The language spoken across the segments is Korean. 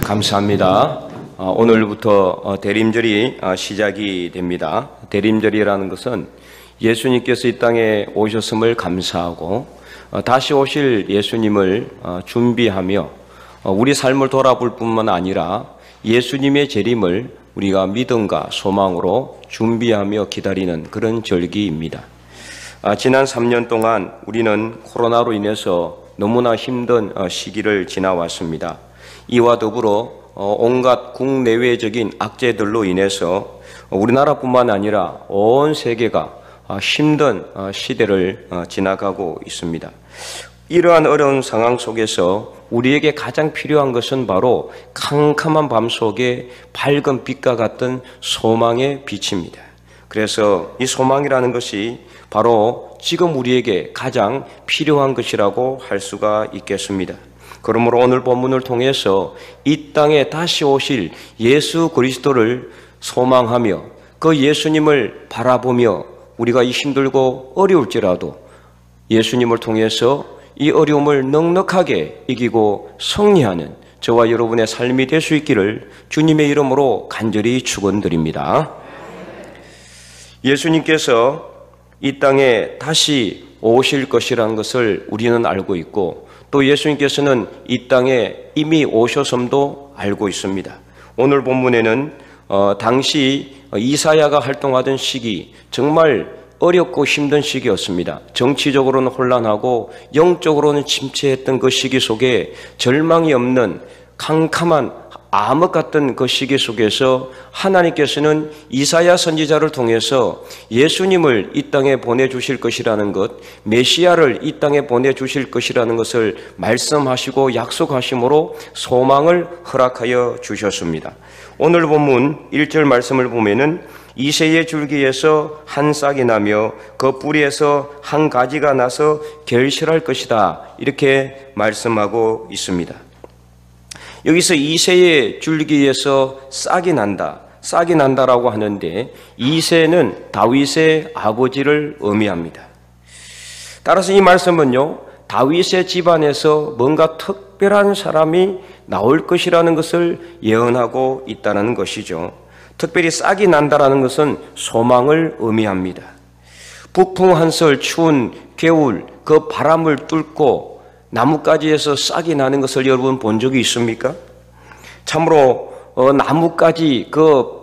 감사합니다. 오늘부터 대림절이 시작이 됩니다. 대림절이라는 것은 예수님께서 이 땅에 오셨음을 감사하고 다시 오실 예수님을 준비하며 우리 삶을 돌아볼 뿐만 아니라 예수님의 재림을 우리가 믿음과 소망으로 준비하며 기다리는 그런 절기입니다. 지난 3년 동안 우리는 코로나로 인해서 너무나 힘든 시기를 지나왔습니다. 이와 더불어 온갖 국내외적인 악재들로 인해서 우리나라뿐만 아니라 온 세계가 힘든 시대를 지나가고 있습니다. 이러한 어려운 상황 속에서 우리에게 가장 필요한 것은 바로 캄캄한 밤 속에 밝은 빛과 같은 소망의 빛입니다. 그래서 이 소망이라는 것이 바로 지금 우리에게 가장 필요한 것이라고 할 수가 있겠습니다. 그러므로 오늘 본문을 통해서 이 땅에 다시 오실 예수 그리스도를 소망하며 그 예수님을 바라보며 우리가 이 힘들고 어려울지라도 예수님을 통해서 이 어려움을 넉넉하게 이기고 승리하는 저와 여러분의 삶이 될 수 있기를 주님의 이름으로 간절히 축원드립니다. 예수님께서 이 땅에 다시 오실 것이라는 것을 우리는 알고 있고 또 예수님께서는 이 땅에 이미 오셨음도 알고 있습니다. 오늘 본문에는 당시 이사야가 활동하던 시기 정말 어렵고 힘든 시기였습니다. 정치적으로는 혼란하고 영적으로는 침체했던 그 시기 속에 절망이 없는 캄캄한 암흑 같은 그 시기 속에서 하나님께서는 이사야 선지자를 통해서 예수님을 이 땅에 보내주실 것이라는 것, 메시아를 이 땅에 보내주실 것이라는 것을 말씀하시고 약속하심으로 소망을 허락하여 주셨습니다. 오늘 본문 1절 말씀을 보면은 이새의 줄기에서 한 싹이 나며 그 뿌리에서 한 가지가 나서 결실할 것이다, 이렇게 말씀하고 있습니다. 여기서 이새의 줄기에서 싹이 난다라고 하는데 이새는 다윗의 아버지를 의미합니다. 따라서 이 말씀은요, 다윗의 집안에서 뭔가 특별한 사람이 나올 것이라는 것을 예언하고 있다는 것이죠. 특별히 싹이 난다라는 것은 소망을 의미합니다. 북풍 한설 추운 겨울 그 바람을 뚫고 나뭇가지에서 싹이 나는 것을 여러분 본 적이 있습니까? 참으로 나뭇가지, 그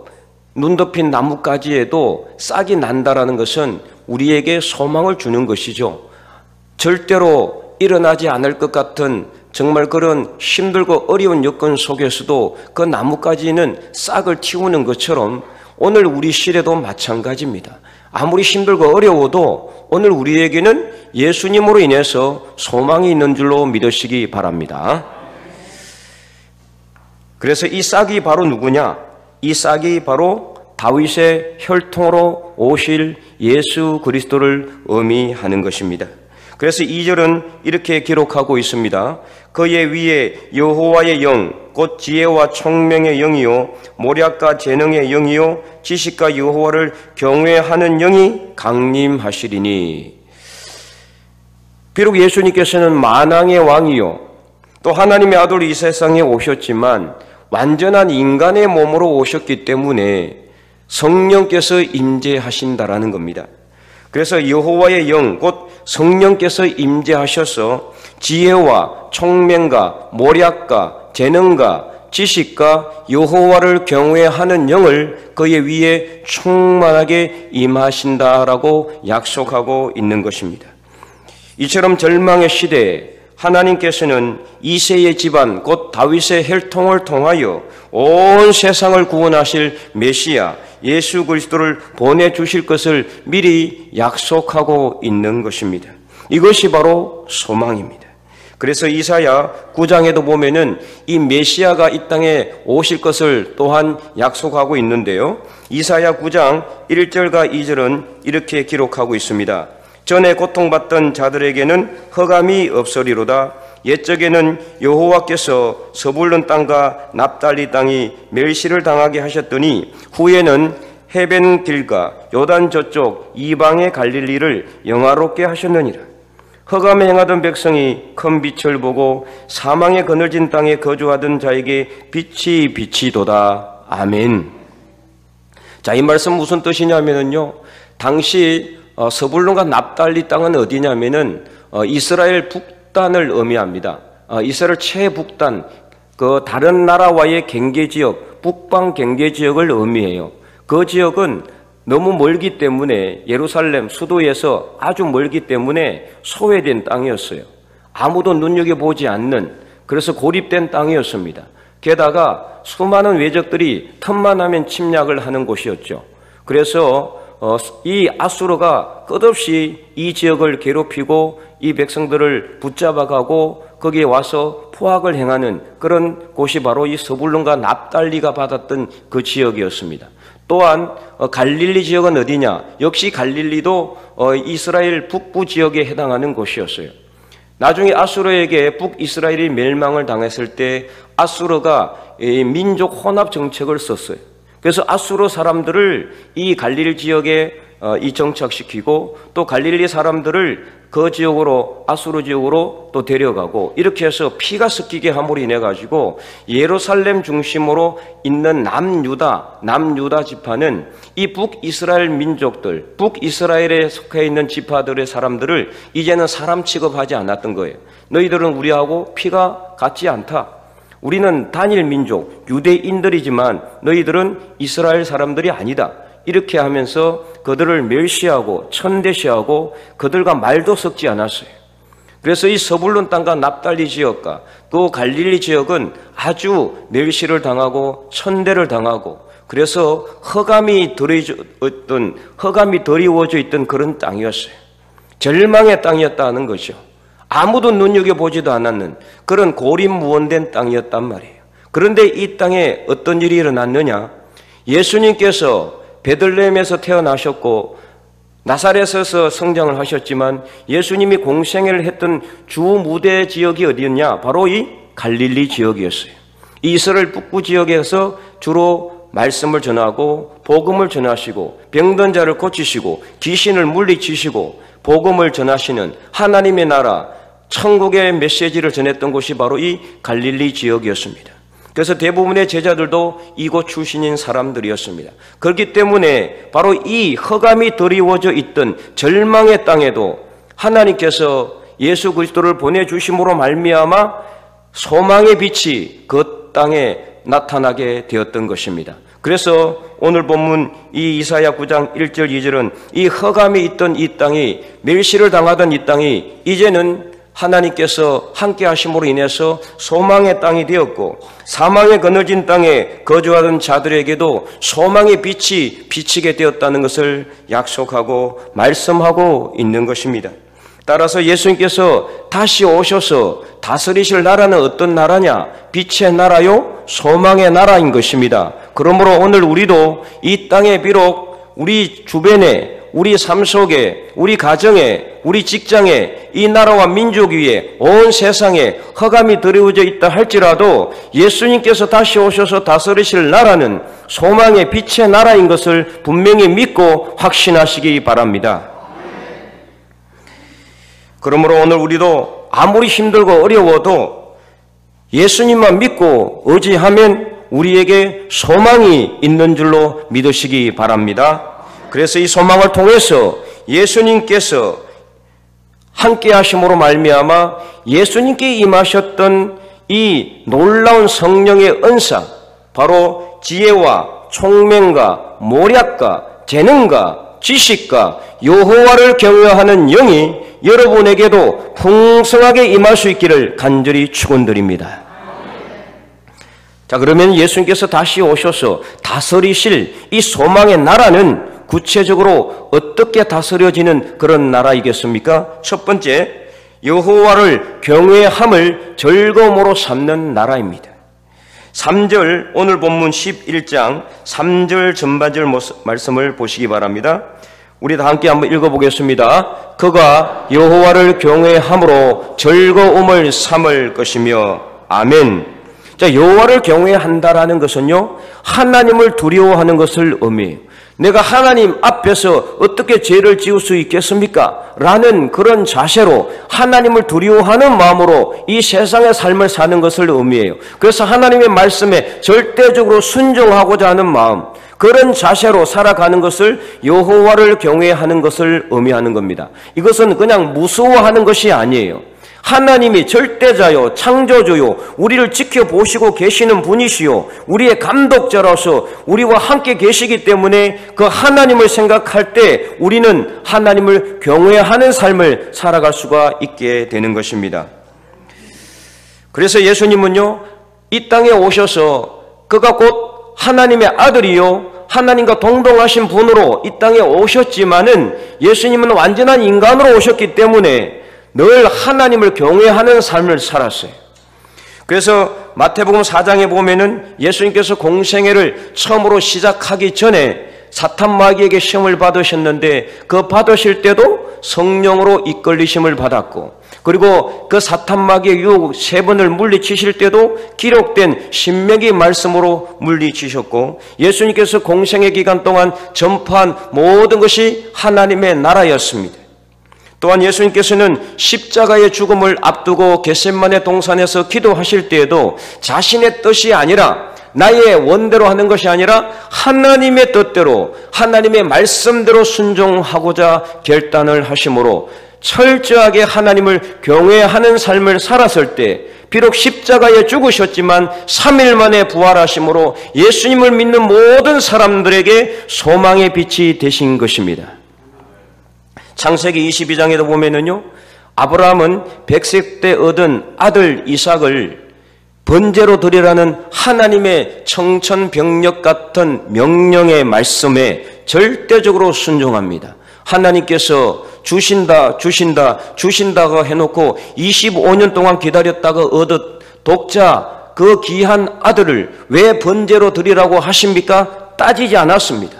눈 덮인 나뭇가지에도 싹이 난다라는 것은 우리에게 소망을 주는 것이죠. 절대로 일어나지 않을 것 같은 정말 그런 힘들고 어려운 여건 속에서도 그 나뭇가지는 싹을 틔우는 것처럼 오늘 우리 시대도 마찬가지입니다. 아무리 힘들고 어려워도 오늘 우리에게는 예수님으로 인해서 소망이 있는 줄로 믿으시기 바랍니다. 그래서 이 싹이 바로 누구냐? 이 싹이 바로 다윗의 혈통으로 오실 예수 그리스도를 의미하는 것입니다. 그래서 2절은 이렇게 기록하고 있습니다. 그의 위에 여호와의 영, 곧 지혜와 총명의 영이요 모략과 재능의 영이요 지식과 여호와를 경외하는 영이 강림하시리니. 비록 예수님께서는 만왕의 왕이요 또 하나님의 아들로 이 세상에 오셨지만 완전한 인간의 몸으로 오셨기 때문에 성령께서 임재하신다라는 겁니다. 그래서 여호와의 영, 곧 성령께서 임재하셔서 지혜와 총명과 모략과 재능과 지식과 여호와를 경외하는 영을 그의 위에 충만하게 임하신다라고 약속하고 있는 것입니다. 이처럼 절망의 시대에 하나님께서는 이새의 집안, 곧 다윗의 혈통을 통하여 온 세상을 구원하실 메시아 예수 그리스도를 보내주실 것을 미리 약속하고 있는 것입니다. 이것이 바로 소망입니다. 그래서 이사야 9장에도 보면은 이 메시아가 이 땅에 오실 것을 또한 약속하고 있는데요. 이사야 9장 1절과 2절은 이렇게 기록하고 있습니다. 전에 고통받던 자들에게는 흑암이 없으리로다. 옛적에는 여호와께서 서불론 땅과 납달리 땅이 멸시를 당하게 하셨더니 후에는 해변 길과 요단 저쪽 이방의 갈릴리를 영화롭게 하셨느니라. 흑암에 행하던 백성이 큰 빛을 보고 사망의 그늘진 땅에 거주하던 자에게 빛이 비치도다. 아멘. 자, 이 말씀 무슨 뜻이냐면요, 당시 서불론과 납달리 땅은 어디냐면은 이스라엘 북단을 의미합니다. 이스라엘 최북단, 그 다른 나라와의 경계지역, 북방 경계지역을 의미해요. 그 지역은 너무 멀기 때문에, 예루살렘 수도에서 아주 멀기 때문에 소외된 땅이었어요. 아무도 눈여겨보지 않는, 그래서 고립된 땅이었습니다. 게다가 수많은 외적들이 틈만 하면 침략을 하는 곳이었죠. 그래서 이 아수르가 끝없이 이 지역을 괴롭히고 이 백성들을 붙잡아가고 거기에 와서 포악을 행하는 그런 곳이 바로 이 서불론과 납달리가 받았던 그 지역이었습니다. 또한 갈릴리 지역은 어디냐? 역시 갈릴리도 이스라엘 북부 지역에 해당하는 곳이었어요. 나중에 아수르에게 북이스라엘이 멸망을 당했을 때 아수르가 민족 혼합 정책을 썼어요. 그래서 아수르 사람들을 이 갈릴리 지역에 정착시키고 또 갈릴리 사람들을 그 지역으로, 아수르 지역으로 또 데려가고, 이렇게 해서 피가 섞이게 함으로 인해 가지고 예루살렘 중심으로 있는 남유다 지파는 이 북이스라엘 민족들, 북이스라엘에 속해 있는 지파들의 사람들을 이제는 사람 취급하지 않았던 거예요. 너희들은 우리하고 피가 같지 않다. 우리는 단일 민족, 유대인들이지만 너희들은 이스라엘 사람들이 아니다. 이렇게 하면서 그들을 멸시하고 천대시하고 그들과 말도 섞지 않았어요. 그래서 이 서불론 땅과 납달리 지역과 또 갈릴리 지역은 아주 멸시를 당하고 천대를 당하고, 그래서 흑암이 드리워져 있던 그런 땅이었어요. 절망의 땅이었다는 것이죠. 아무도 눈여겨보지도 않았는 그런 고립무원된 땅이었단 말이에요. 그런데 이 땅에 어떤 일이 일어났느냐? 예수님께서 베들레헴에서 태어나셨고 나사렛에서 성장을 하셨지만 예수님이 공생애를 했던 주 무대 지역이 어디였냐? 바로 이 갈릴리 지역이었어요. 이 이스라엘 북부 지역에서 주로 말씀을 전하고 복음을 전하시고 병든 자를 고치시고 귀신을 물리치시고 복음을 전하시는 하나님의 나라, 천국의 메시지를 전했던 곳이 바로 이 갈릴리 지역이었습니다. 그래서 대부분의 제자들도 이곳 출신인 사람들이었습니다. 그렇기 때문에 바로 이 흑암이 드리워져 있던 절망의 땅에도 하나님께서 예수 그리스도를 보내주심으로 말미암아 소망의 빛이 그 땅에 나타나게 되었던 것입니다. 그래서 오늘 본문 이 이사야 9장 1절 2절은 이 흑암이 있던 이 땅이, 멸시를 당하던 이 땅이 이제는 하나님께서 함께 하심으로 인해서 소망의 땅이 되었고, 사망의 그늘진 땅에 거주하던 자들에게도 소망의 빛이 비치게 되었다는 것을 약속하고 말씀하고 있는 것입니다. 따라서 예수님께서 다시 오셔서 다스리실 나라는 어떤 나라냐? 빛의 나라요, 소망의 나라인 것입니다. 그러므로 오늘 우리도 이 땅에 비록 우리 주변에, 우리 삶 속에, 우리 가정에, 우리 직장에, 이 나라와 민족 위에, 온 세상에 흑암이 드리워져 있다 할지라도 예수님께서 다시 오셔서 다스리실 나라는 소망의 빛의 나라인 것을 분명히 믿고 확신하시기 바랍니다. 그러므로 오늘 우리도 아무리 힘들고 어려워도 예수님만 믿고 의지하면 우리에게 소망이 있는 줄로 믿으시기 바랍니다. 그래서 이 소망을 통해서 예수님께서 함께 하심으로 말미암아 예수님께 임하셨던 이 놀라운 성령의 은사, 바로 지혜와 총명과 모략과 재능과 지식과 여호와를 경외하는 영이 여러분에게도 풍성하게 임할 수 있기를 간절히 축원드립니다. 자, 그러면 예수님께서 다시 오셔서 다스리실 이 소망의 나라는 구체적으로 어떻게 다스려지는 그런 나라이겠습니까? 첫 번째, 여호와를 경외함을 즐거움으로 삼는 나라입니다. 3절, 오늘 본문 11장 3절 전반절 말씀을 보시기 바랍니다. 우리 다 함께 한번 읽어보겠습니다. 그가 여호와를 경외함으로 즐거움을 삼을 것이며. 아멘. 자, 여호와를 경외한다라는 것은요, 하나님을 두려워하는 것을 의미해요. 내가 하나님 앞에 앞에서 어떻게 죄를 지을 수 있겠습니까? 라는 그런 자세로 하나님을 두려워하는 마음으로 이 세상의 삶을 사는 것을 의미해요. 그래서 하나님의 말씀에 절대적으로 순종하고자 하는 마음, 그런 자세로 살아가는 것을 여호와를 경외하는 것을 의미하는 겁니다. 이것은 그냥 무서워하는 것이 아니에요. 하나님이 절대자요, 창조주요, 우리를 지켜보시고 계시는 분이시요, 우리의 감독자로서 우리와 함께 계시기 때문에 그 하나님을 생각할 때 우리는 하나님을 경외하는 삶을 살아갈 수가 있게 되는 것입니다. 그래서 예수님은요, 이 땅에 오셔서 그가 곧 하나님의 아들이요, 하나님과 동등하신 분으로 이 땅에 오셨지만은 예수님은 완전한 인간으로 오셨기 때문에 늘 하나님을 경외하는 삶을 살았어요. 그래서 마태복음 4장에 보면은 예수님께서 공생애를 처음으로 시작하기 전에 사탄 마귀에게 시험을 받으셨는데 그 받으실 때도 성령으로 이끌리심을 받았고, 그리고 그 사탄 마귀의 유혹 3번을 물리치실 때도 기록된 신명기 말씀으로 물리치셨고, 예수님께서 공생애 기간 동안 전파한 모든 것이 하나님의 나라였습니다. 또한 예수님께서는 십자가의 죽음을 앞두고 겟세마네 동산에서 기도하실 때에도 자신의 뜻이 아니라, 나의 원대로 하는 것이 아니라 하나님의 뜻대로, 하나님의 말씀대로 순종하고자 결단을 하심으로 철저하게 하나님을 경외하는 삶을 살았을 때 비록 십자가에 죽으셨지만 3일 만에 부활하심으로 예수님을 믿는 모든 사람들에게 소망의 빛이 되신 것입니다. 창세기 22장에도 보면은요, 아브라함은 100세 때 얻은 아들 이삭을 번제로 드리라는 하나님의 청천벽력 같은 명령의 말씀에 절대적으로 순종합니다. 하나님께서 주신다고 해놓고 25년 동안 기다렸다가 얻은 독자 그 귀한 아들을 왜 번제로 드리라고 하십니까? 따지지 않았습니다.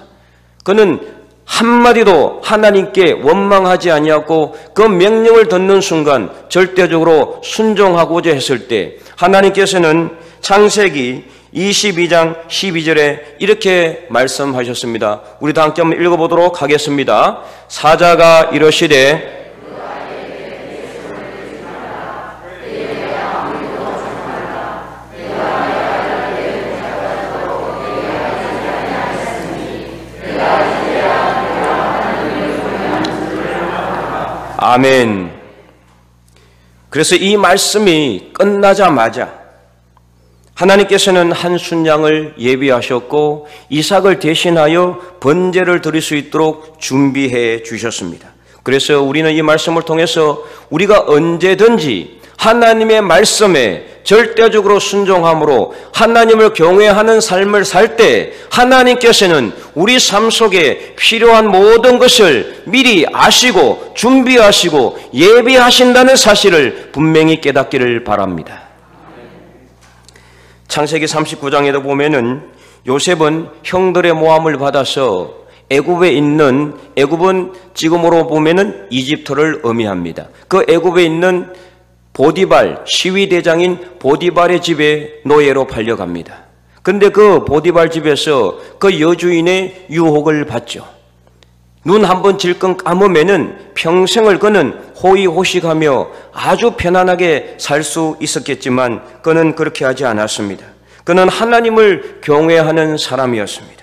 그는 한마디도 하나님께 원망하지 아니하고 그 명령을 듣는 순간 절대적으로 순종하고자 했을 때 하나님께서는 창세기 22장 12절에 이렇게 말씀하셨습니다. 우리 다 함께 한번 읽어보도록 하겠습니다. 사자가 이르시되 아멘. 그래서 이 말씀이 끝나자마자 하나님께서는 한 순양을 예비하셨고 이삭을 대신하여 번제를 드릴 수 있도록 준비해 주셨습니다. 그래서 우리는 이 말씀을 통해서 우리가 언제든지 하나님의 말씀에 절대적으로 순종함으로 하나님을 경외하는 삶을 살 때 하나님께서는 우리 삶 속에 필요한 모든 것을 미리 아시고 준비하시고 예비하신다는 사실을 분명히 깨닫기를 바랍니다. 창세기 39장에도 보면은 요셉은 형들의 모함을 받아서 애굽은 지금으로 보면은 이집트를 의미합니다. 그 애굽에 있는 보디발, 시위대장인 보디발의 집에 노예로 팔려갑니다. 근데 그 보디발 집에서 그 여주인의 유혹을 받죠. 눈 한번 질끈 감으면은 평생을 그는 호의호식하며 아주 편안하게 살 수 있었겠지만 그는 그렇게 하지 않았습니다. 그는 하나님을 경외하는 사람이었습니다.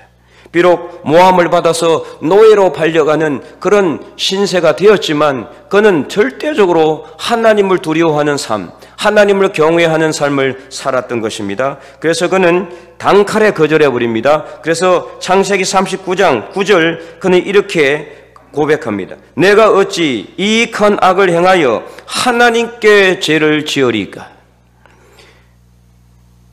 비록 모함을 받아서 노예로 팔려가는 그런 신세가 되었지만 그는 절대적으로 하나님을 두려워하는 삶, 하나님을 경외하는 삶을 살았던 것입니다. 그래서 그는 단칼에 거절해 버립니다. 그래서 창세기 39장 9절 그는 이렇게 고백합니다. 내가 어찌 이 큰 악을 행하여 하나님께 죄를 지으리까?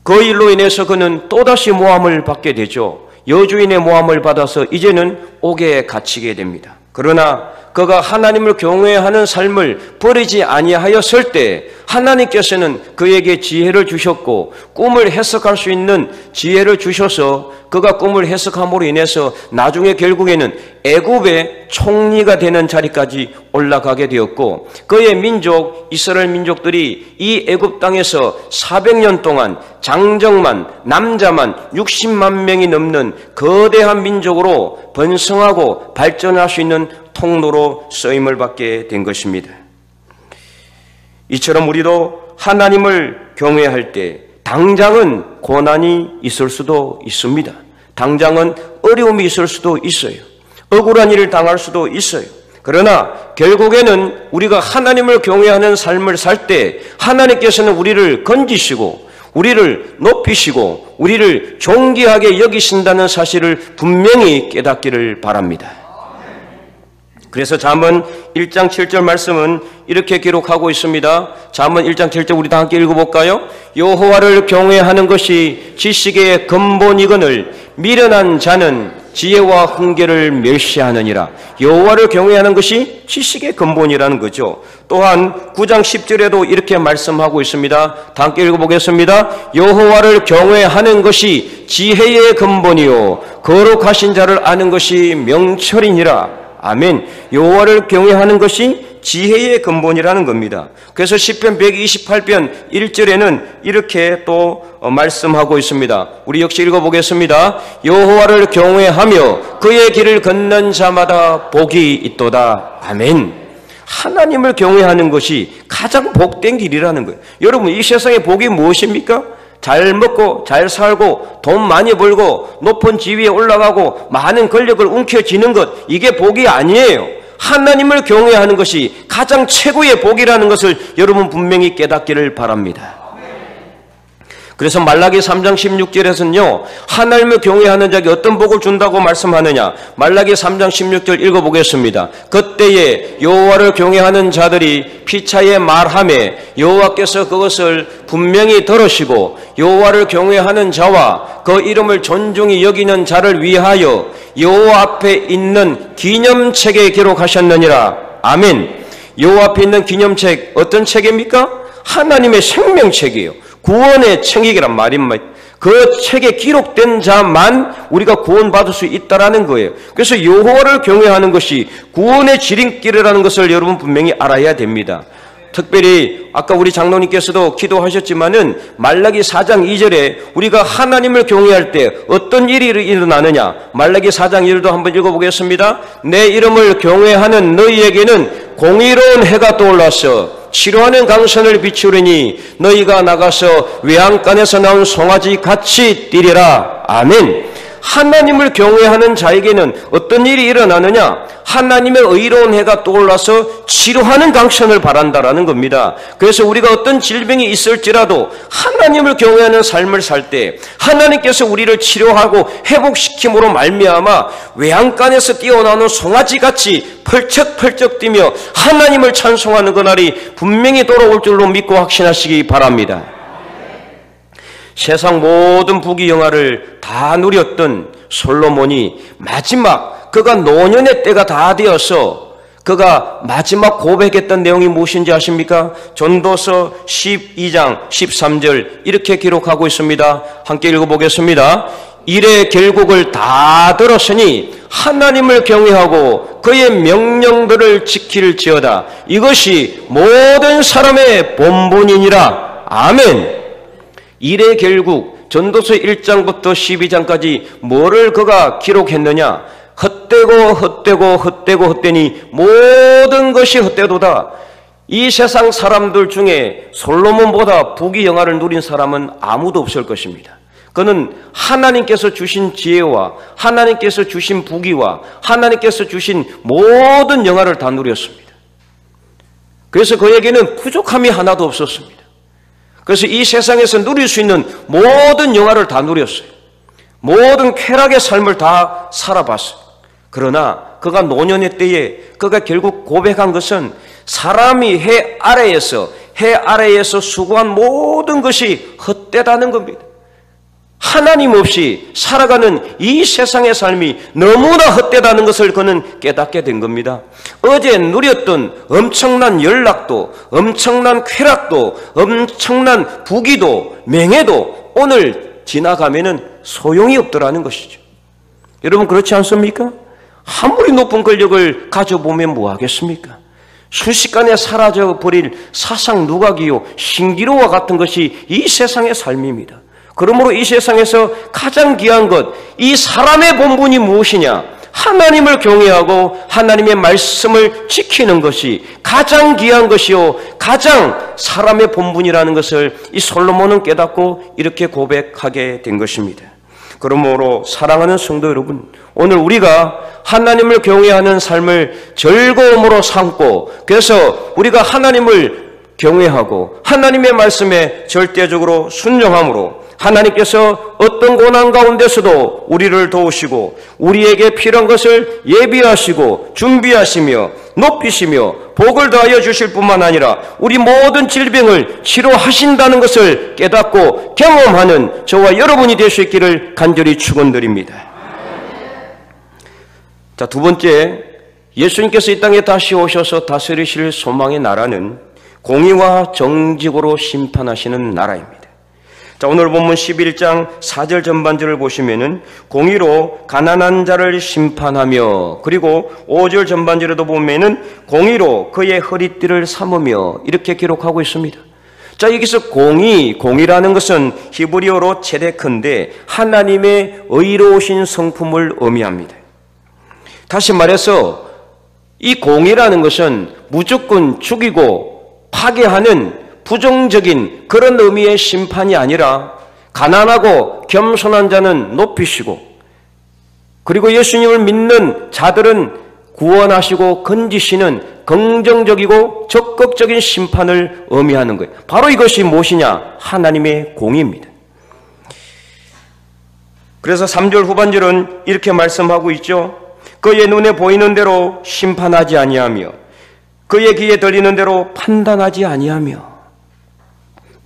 그 일로 인해서 그는 또다시 모함을 받게 되죠. 여주인의 모함을 받아서 이제는 옥에 갇히게 됩니다. 그러나 그가 하나님을 경외하는 삶을 버리지 아니하였을 때 하나님께서는 그에게 지혜를 주셨고 꿈을 해석할 수 있는 지혜를 주셔서 그가 꿈을 해석함으로 인해서 나중에 결국에는 애굽의 총리가 되는 자리까지 올라가게 되었고, 그의 민족 이스라엘 민족들이 이 애굽 땅에서 400년 동안 장정만 남자만 60만 명이 넘는 거대한 민족으로 번성하고 발전할 수 있는 통로로 쓰임을 받게 된 것입니다. 이처럼 우리도 하나님을 경외할 때 당장은 고난이 있을 수도 있습니다. 당장은 어려움이 있을 수도 있어요. 억울한 일을 당할 수도 있어요. 그러나 결국에는 우리가 하나님을 경외하는 삶을 살 때 하나님께서는 우리를 건지시고 우리를 높이시고 우리를 존귀하게 여기신다는 사실을 분명히 깨닫기를 바랍니다. 그래서 잠언 1장 7절 말씀은 이렇게 기록하고 있습니다. 잠언 1장 7절 우리 다 함께 읽어볼까요? 여호와를 경외하는 것이 지식의 근본이거늘 미련한 자는 지혜와 훈계를 멸시하느니라. 여호와를 경외하는 것이 지식의 근본이라는 거죠. 또한 9장 10절에도 이렇게 말씀하고 있습니다. 다 함께 읽어보겠습니다. 여호와를 경외하는 것이 지혜의 근본이요 거룩하신 자를 아는 것이 명철이니라. 아멘. 여호와를 경외하는 것이 지혜의 근본이라는 겁니다. 그래서 시편 128편 1절에는 이렇게 또 말씀하고 있습니다. 우리 역시 읽어보겠습니다. 여호와를 경외하며 그의 길을 걷는 자마다 복이 있도다. 아멘. 하나님을 경외하는 것이 가장 복된 길이라는 거예요. 여러분, 이 세상의 복이 무엇입니까? 잘 먹고 잘 살고 돈 많이 벌고 높은 지위에 올라가고 많은 권력을 움켜쥐는 것, 이게 복이 아니에요. 하나님을 경외하는 것이 가장 최고의 복이라는 것을 여러분 분명히 깨닫기를 바랍니다. 그래서 말라기 3장 16절에서는요 하나님을 경외하는 자에게 어떤 복을 준다고 말씀하느냐, 말라기 3장 16절 읽어보겠습니다. 그때에 여호와를 경외하는 자들이 피차에 말하매 여호와께서 그것을 분명히 들으시고 여호와를 경외하는 자와 그 이름을 존중히 여기는 자를 위하여 여호와 앞에 있는 기념책에 기록하셨느니라. 아멘. 여호와 앞에 있는 기념책, 어떤 책입니까? 하나님의 생명책이에요. 구원의 책이란 말입니다. 그 책에 기록된 자만 우리가 구원받을 수 있다라는 거예요. 그래서 여호와를 경외하는 것이 구원의 지름길이라는 것을 여러분 분명히 알아야 됩니다. 특별히 아까 우리 장로님께서도 기도하셨지만은 말라기 4장 2절에 우리가 하나님을 경외할 때 어떤 일이 일어나느냐, 말라기 4장 2절도 한번 읽어보겠습니다. 내 이름을 경외하는 너희에게는 공의로운 해가 떠올라서 치료하는 강선을 비추리니 너희가 나가서 외양간에서 나온 송아지 같이 뛰리라. 아멘. 하나님을 경외하는 자에게는 어떤 일이 일어나느냐, 하나님의 의로운 해가 떠올라서 치료하는 강선을 바란다라는 겁니다. 그래서 우리가 어떤 질병이 있을지라도 하나님을 경외하는 삶을 살 때 하나님께서 우리를 치료하고 회복시킴으로 말미암아 외양간에서 뛰어나오는 송아지같이 펄쩍펄쩍 뛰며 하나님을 찬송하는 그날이 분명히 돌아올 줄로 믿고 확신하시기 바랍니다. 세상 모든 부귀영화를 다 누렸던 솔로몬이 마지막 그가 노년의 때가 다 되어서 그가 마지막 고백했던 내용이 무엇인지 아십니까? 전도서 12장 13절 이렇게 기록하고 있습니다. 함께 읽어보겠습니다. 일의 결국을 다 들었으니 하나님을 경외하고 그의 명령들을 지킬지어다. 이것이 모든 사람의 본분이니라. 아멘. 일의 결국 전도서 1장부터 12장까지 뭐를 그가 기록했느냐? 헛되니 모든 것이 헛되도다. 이 세상 사람들 중에 솔로몬보다 부귀영화를 누린 사람은 아무도 없을 것입니다. 그는 하나님께서 주신 지혜와 하나님께서 주신 부귀와 하나님께서 주신 모든 영화를 다 누렸습니다. 그래서 그에게는 부족함이 하나도 없었습니다. 그래서 이 세상에서 누릴 수 있는 모든 영화를 다 누렸어요. 모든 쾌락의 삶을 다 살아봤어요. 그러나 그가 노년의 때에 그가 결국 고백한 것은 사람이 해 아래에서 수고한 모든 것이 헛되다는 겁니다. 하나님 없이 살아가는 이 세상의 삶이 너무나 헛되다는 것을 그는 깨닫게 된 겁니다. 어제 누렸던 엄청난 연락도, 엄청난 쾌락도, 엄청난 부귀도, 명예도 오늘 지나가면은 소용이 없더라는 것이죠. 여러분 그렇지 않습니까? 아무리 높은 권력을 가져보면 뭐 하겠습니까? 순식간에 사라져버릴 사상 누각이요 신기루와 같은 것이 이 세상의 삶입니다. 그러므로 이 세상에서 가장 귀한 것, 이 사람의 본분이 무엇이냐? 하나님을 경외하고 하나님의 말씀을 지키는 것이 가장 귀한 것이요 가장 사람의 본분이라는 것을 이 솔로몬은 깨닫고 이렇게 고백하게 된 것입니다. 그러므로 사랑하는 성도 여러분, 오늘 우리가 하나님을 경외하는 삶을 즐거움으로 삼고, 그래서 우리가 하나님을 경외하고 하나님의 말씀에 절대적으로 순종함으로 하나님께서 어떤 고난 가운데서도 우리를 도우시고 우리에게 필요한 것을 예비하시고 준비하시며 높이시며 복을 더하여 주실 뿐만 아니라 우리 모든 질병을 치료하신다는 것을 깨닫고 경험하는 저와 여러분이 될 수 있기를 간절히 축원드립니다. 자, 두 번째, 예수님께서 이 땅에 다시 오셔서 다스리실 소망의 나라는 공의와 정직으로 심판하시는 나라입니다. 자, 오늘 본문 11장 4절 전반절을 보시면은 공의로 가난한 자를 심판하며, 그리고 5절 전반절에도 보면은 공의로 그의 허리띠를 삼으며 이렇게 기록하고 있습니다. 자, 여기서 공의라는 것은 히브리어로 체데크인데 하나님의 의로우신 성품을 의미합니다. 다시 말해서 이 공의라는 것은 무조건 죽이고 파괴하는 부정적인 그런 의미의 심판이 아니라 가난하고 겸손한 자는 높이시고, 그리고 예수님을 믿는 자들은 구원하시고 건지시는 긍정적이고 적극적인 심판을 의미하는 거예요. 바로 이것이 무엇이냐? 하나님의 공의입니다. 그래서 3절 후반절은 이렇게 말씀하고 있죠. 그의 눈에 보이는 대로 심판하지 아니하며 그의 귀에 들리는 대로 판단하지 아니하며,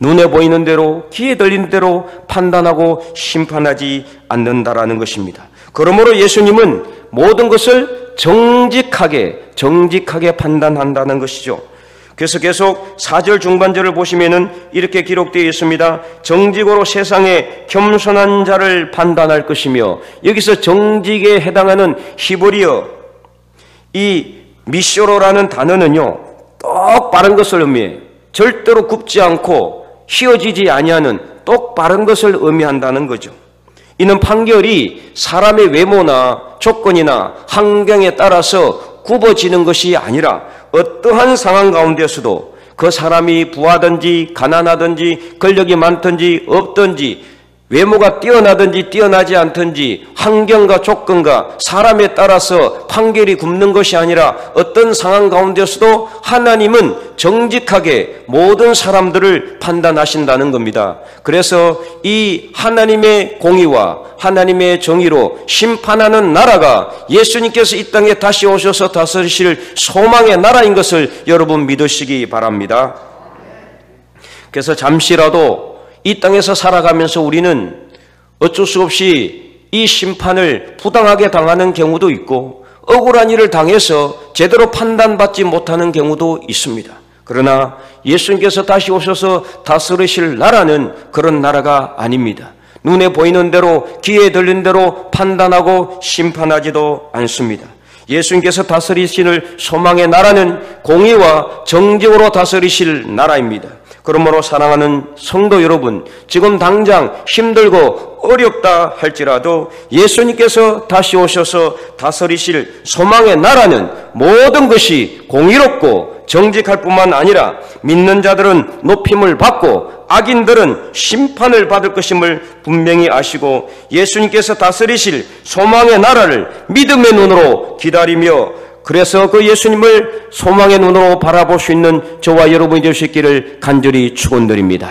눈에 보이는 대로 귀에 들리는 대로 판단하고 심판하지 않는다라는 것입니다. 그러므로 예수님은 모든 것을 정직하게 판단한다는 것이죠. 그래서 계속 4절 중반절을 보시면은 이렇게 기록되어 있습니다. 정직으로 세상에 겸손한 자를 판단할 것이며, 여기서 정직에 해당하는 히브리어 이 미쇼로라는 단어는요, 똑바른 것을 의미해요. 절대로 굽지 않고 휘어지지 아니하는 똑바른 것을 의미한다는 거죠. 이는 판결이 사람의 외모나 조건이나 환경에 따라서 굽어지는 것이 아니라 어떠한 상황 가운데서도 그 사람이 부하든지 가난하든지 권력이 많든지 없든지 외모가 뛰어나든지 뛰어나지 않든지 환경과 조건과 사람에 따라서 판결이 굽는 것이 아니라 어떤 상황 가운데서도 하나님은 정직하게 모든 사람들을 판단하신다는 겁니다. 그래서 이 하나님의 공의와 하나님의 정의로 심판하는 나라가 예수님께서 이 땅에 다시 오셔서 다스리실 소망의 나라인 것을 여러분 믿으시기 바랍니다. 그래서 잠시라도 이 땅에서 살아가면서 우리는 어쩔 수 없이 이 심판을 부당하게 당하는 경우도 있고 억울한 일을 당해서 제대로 판단받지 못하는 경우도 있습니다. 그러나 예수님께서 다시 오셔서 다스리실 나라는 그런 나라가 아닙니다. 눈에 보이는 대로 귀에 들리는 대로 판단하고 심판하지도 않습니다. 예수님께서 다스리실 소망의 나라는 공의와 정직으로 다스리실 나라입니다. 그러므로 사랑하는 성도 여러분, 지금 당장 힘들고 어렵다 할지라도 예수님께서 다시 오셔서 다스리실 소망의 나라는 모든 것이 공의롭고 정직할 뿐만 아니라 믿는 자들은 높임을 받고 악인들은 심판을 받을 것임을 분명히 아시고 예수님께서 다스리실 소망의 나라를 믿음의 눈으로 기다리며, 그래서 그 예수님을 소망의 눈으로 바라볼 수 있는 저와 여러분이 될 수 있기를 간절히 축원드립니다.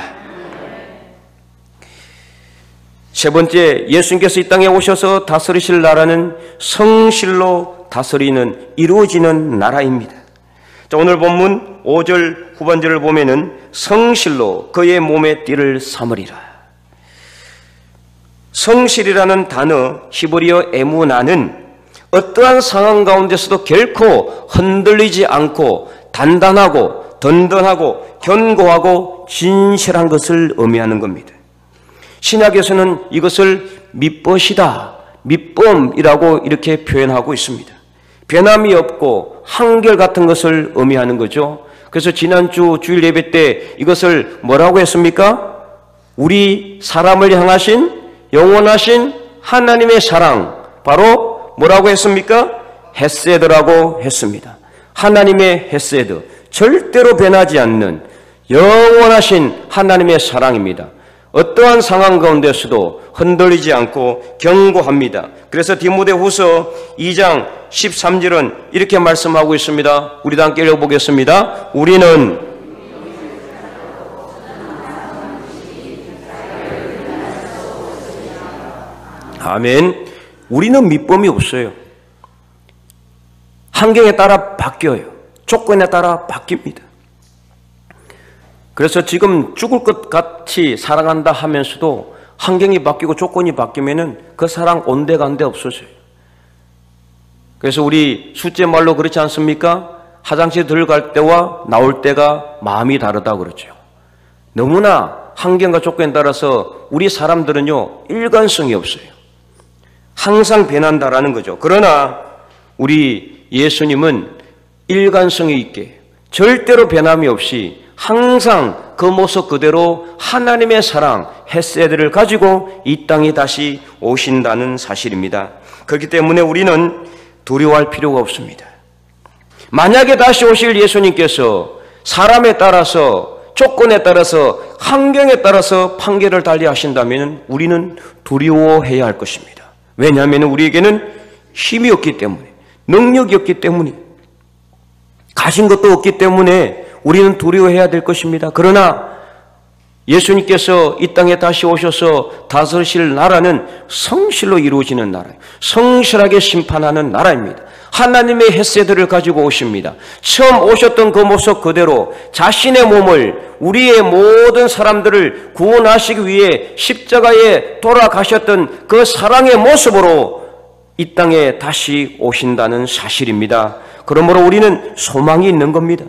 세 번째, 예수님께서 이 땅에 오셔서 다스리실 나라는 성실로 다스리는 이루어지는 나라입니다. 자, 오늘 본문 5절 후반절을 보면은 성실로 그의 몸의 띠를 삼으리라. 성실이라는 단어, 히브리어 에무나는 어떠한 상황 가운데서도 결코 흔들리지 않고 단단하고 든든하고 견고하고 진실한 것을 의미하는 겁니다. 신약에서는 이것을 밑벗이다, 밑범이라고 이렇게 표현하고 있습니다. 변함이 없고 한결같은 것을 의미하는 거죠. 그래서 지난주 주일 예배 때 이것을 뭐라고 했습니까? 우리 사람을 향하신 영원하신 하나님의 사랑, 바로 뭐라고 했습니까? 헤세드라고 했습니다. 하나님의 헤세드, 절대로 변하지 않는 영원하신 하나님의 사랑입니다. 어떠한 상황 가운데서도 흔들리지 않고 견고합니다. 그래서 디모데후서 2장 13절은 이렇게 말씀하고 있습니다. 우리도 함께 읽어보겠습니다. 우리는 아멘. 우리는 밑범이 없어요. 환경에 따라 바뀌어요. 조건에 따라 바뀝니다. 그래서 지금 죽을 것 같이 사랑한다 하면서도 환경이 바뀌고 조건이 바뀌면은 그 사랑 온데간데 없어져요. 그래서 우리 숫제 말로 그렇지 않습니까? 화장실 들어갈 때와 나올 때가 마음이 다르다고 그러죠. 너무나 환경과 조건에 따라서 우리 사람들은요, 일관성이 없어요. 항상 변한다라는 거죠. 그러나 우리 예수님은 일관성이 있게 절대로 변함이 없이 항상 그 모습 그대로 하나님의 사랑, 헤세드를 가지고 이 땅에 다시 오신다는 사실입니다. 그렇기 때문에 우리는 두려워할 필요가 없습니다. 만약에 다시 오실 예수님께서 사람에 따라서, 조건에 따라서, 환경에 따라서 판결을 달리하신다면 우리는 두려워해야 할 것입니다. 왜냐하면 우리에게는 힘이 없기 때문에, 능력이 없기 때문에, 가진 것도 없기 때문에 우리는 두려워해야 될 것입니다. 그러나 예수님께서 이 땅에 다시 오셔서 다스리실 나라는 성실로 이루어지는 나라예요. 성실하게 심판하는 나라입니다. 하나님의 헤세드를 가지고 오십니다. 처음 오셨던 그 모습 그대로 자신의 몸을, 우리의 모든 사람들을 구원하시기 위해 십자가에 돌아가셨던 그 사랑의 모습으로 이 땅에 다시 오신다는 사실입니다. 그러므로 우리는 소망이 있는 겁니다.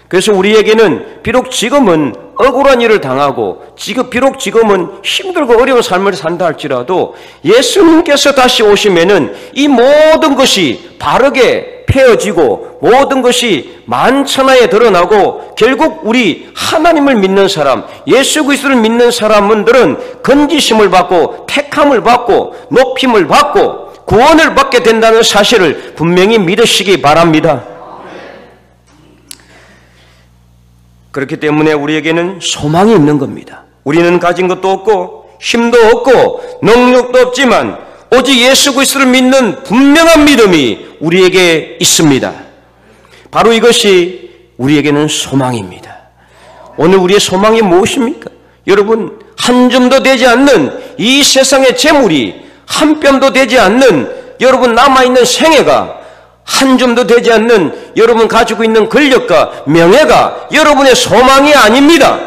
그래서 우리에게는 비록 지금은 억울한 일을 당하고 비록 지금은 힘들고 어려운 삶을 산다 할지라도 예수님께서 다시 오시면은 이 모든 것이 바르게 펴지고 모든 것이 만천하에 드러나고 결국 우리 하나님을 믿는 사람, 예수 그리스도를 믿는 사람들은 건지심을 받고 택함을 받고 높임을 받고 구원을 받게 된다는 사실을 분명히 믿으시기 바랍니다. 그렇기 때문에 우리에게는 소망이 있는 겁니다. 우리는 가진 것도 없고 힘도 없고 능력도 없지만 오직 예수 그리스도를 믿는 분명한 믿음이 우리에게 있습니다. 바로 이것이 우리에게는 소망입니다. 오늘 우리의 소망이 무엇입니까? 여러분, 한 줌도 되지 않는 이 세상의 재물이, 한 뼘도 되지 않는 여러분 남아있는 생애가, 한 줌도 되지 않는 여러분 가지고 있는 권력과 명예가 여러분의 소망이 아닙니다.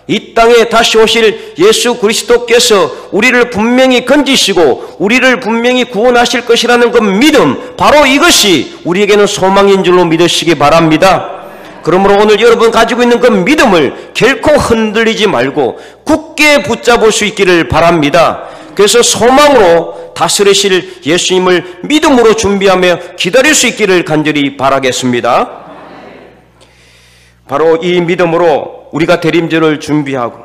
이 땅에 다시 오실 예수 그리스도께서 우리를 분명히 건지시고 우리를 분명히 구원하실 것이라는 그 믿음, 바로 이것이 우리에게는 소망인 줄로 믿으시기 바랍니다. 그러므로 오늘 여러분 가지고 있는 그 믿음을 결코 흔들리지 말고 굳게 붙잡을 수 있기를 바랍니다. 그래서 소망으로 다스리실 예수님을 믿음으로 준비하며 기다릴 수 있기를 간절히 바라겠습니다. 바로 이 믿음으로 우리가 대림절을 준비하고,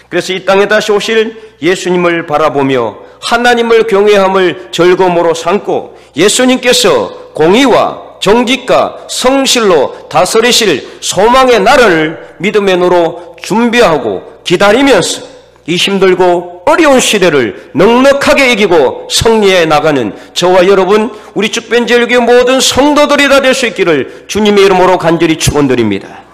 그래서 이 땅에 다시 오실 예수님을 바라보며 하나님을 경외함을 즐거움으로 삼고 예수님께서 공의와 정직과 성실로 다스리실 소망의 나라를 믿음의 눈으로 준비하고 기다리면서 이 힘들고 어려운 시대를 넉넉하게 이기고 승리해 나가는 저와 여러분, 우리 축변제일교회 모든 성도들이 다 될 수 있기를 주님의 이름으로 간절히 축원드립니다.